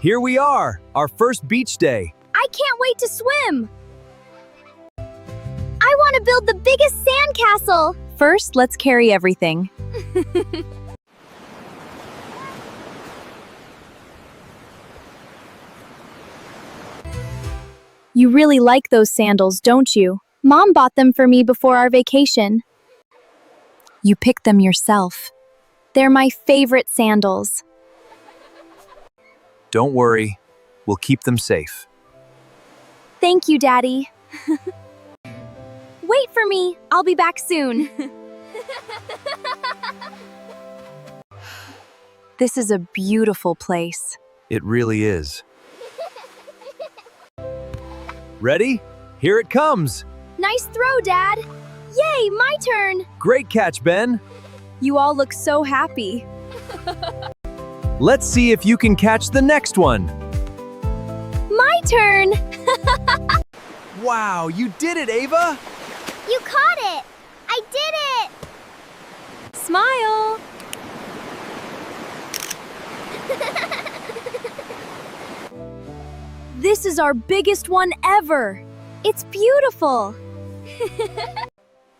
Here we are, our first beach day. I can't wait to swim! I want to build the biggest sandcastle! First, let's carry everything. You really like those sandals, don't you? Mom bought them for me before our vacation. You picked them yourself. They're my favorite sandals. Don't worry, we'll keep them safe. Thank you, Daddy. Wait for me, I'll be back soon. This is a beautiful place. It really is. Ready? Here it comes. Nice throw, Dad. Yay, my turn. Great catch, Ben. You all look so happy. Let's see if you can catch the next one. My turn. Wow, you did it, Ava! You caught it. I did it. Smile! This is our biggest one ever. It's beautiful.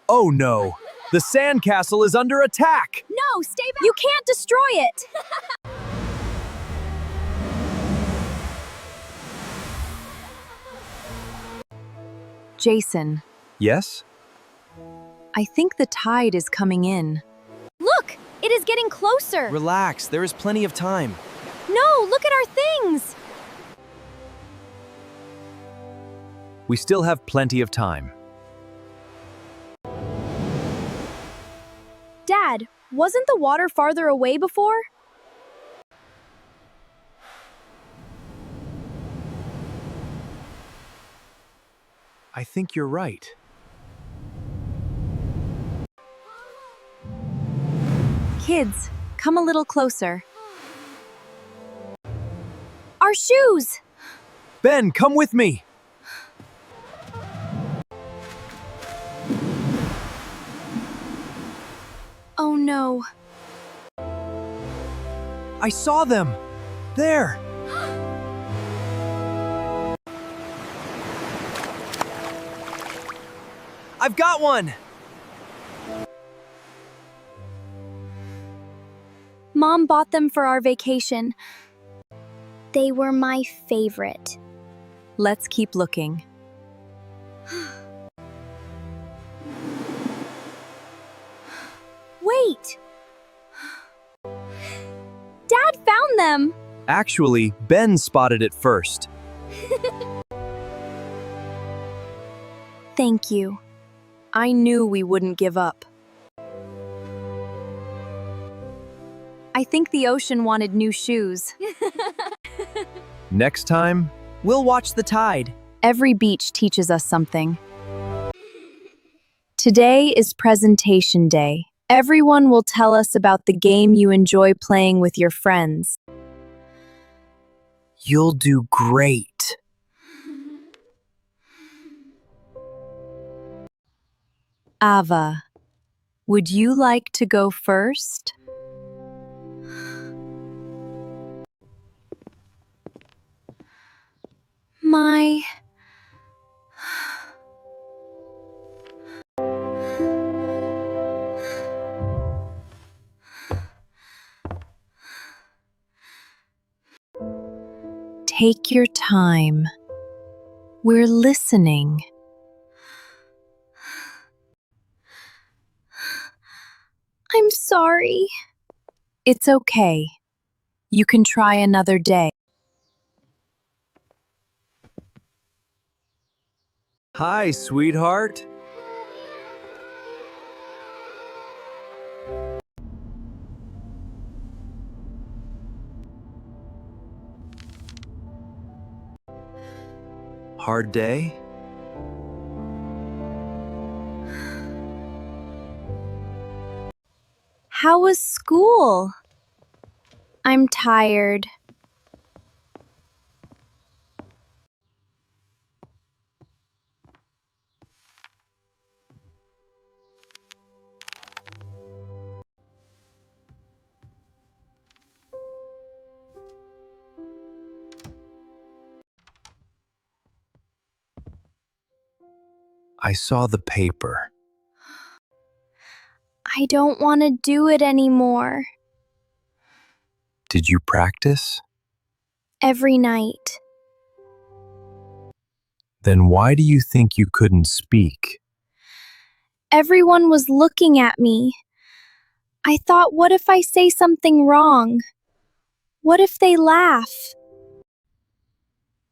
Oh no, the sandcastle is under attack! No, stay back. You can't destroy it. Jason, Yes? I think the tide is coming in. Look, it is getting closer. Relax, there is plenty of time. No, look at our things. We still have plenty of time. Dad, wasn't the water farther away before? I think you're right. Kids, come a little closer. Our shoes. Ben, come with me! Oh no. I saw them! There! I've got one! Mom bought them for our vacation. They were my favorite. Let's keep looking. Wait! Dad found them! Actually, Ben spotted it first. Thank you. I knew we wouldn't give up. I think the ocean wanted new shoes. Next time, We'll watch the tide. Every beach teaches us something. Today is presentation day. Everyone will tell us about the game you enjoy playing with your friends. You'll do great. Ava, would you like to go first? My... Take your time. We're listening. I'm sorry. It's okay. You can try another day. Hi, sweetheart. Hard day? How was school? I'm tired. I saw the paper. I don't want to do it anymore. Did you practice? Every night. Then why do you think you couldn't speak? Everyone was looking at me. I thought, what if I say something wrong? What if they laugh?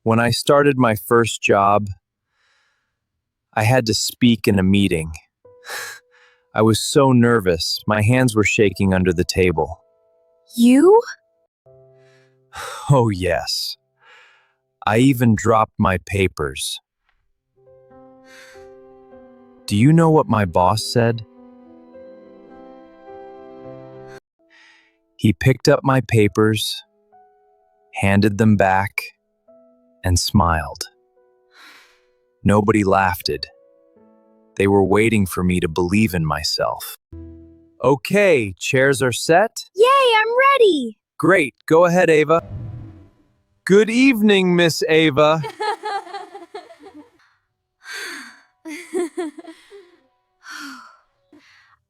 When I started my first job, I had to speak in a meeting. I was so nervous, my hands were shaking under the table. You? Oh, yes. I even dropped my papers. Do you know what my boss said? He picked up my papers, handed them back, and smiled. Nobody laughed. They were waiting for me to believe in myself. Okay, chairs are set. Yay, I'm ready! Great, go ahead, Ava. Good evening, Miss Ava.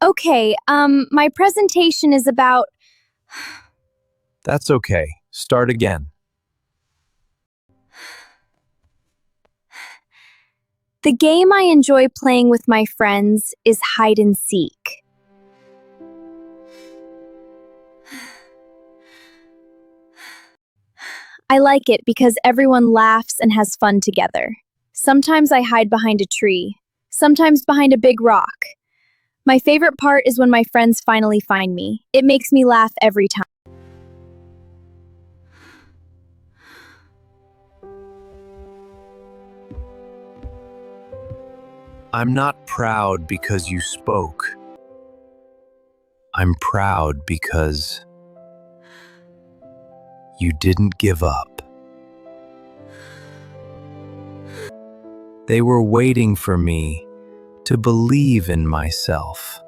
Okay, my presentation is about. That's okay. Start again. The game I enjoy playing with my friends is hide and seek. I like it because everyone laughs and has fun together. Sometimes I hide behind a tree, sometimes behind a big rock. My favorite part is when my friends finally find me. It makes me laugh every time. I'm not proud because you spoke. I'm proud because you didn't give up. They were waiting for me to believe in myself.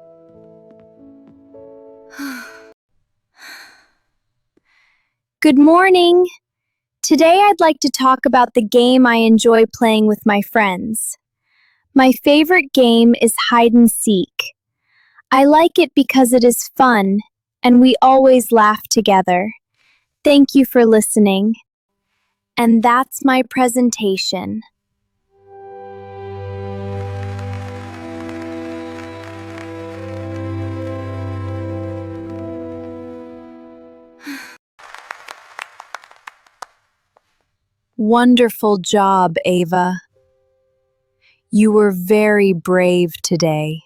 Good morning! Today I'd like to talk about the game I enjoy playing with my friends. My favorite game is hide and seek. I like it because it is fun, and we always laugh together. Thank you for listening. And that's my presentation. Wonderful job, Ava. You were very brave today.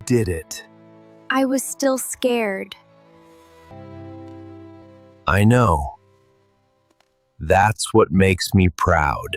Did it. I was still scared. I know. That's what makes me proud.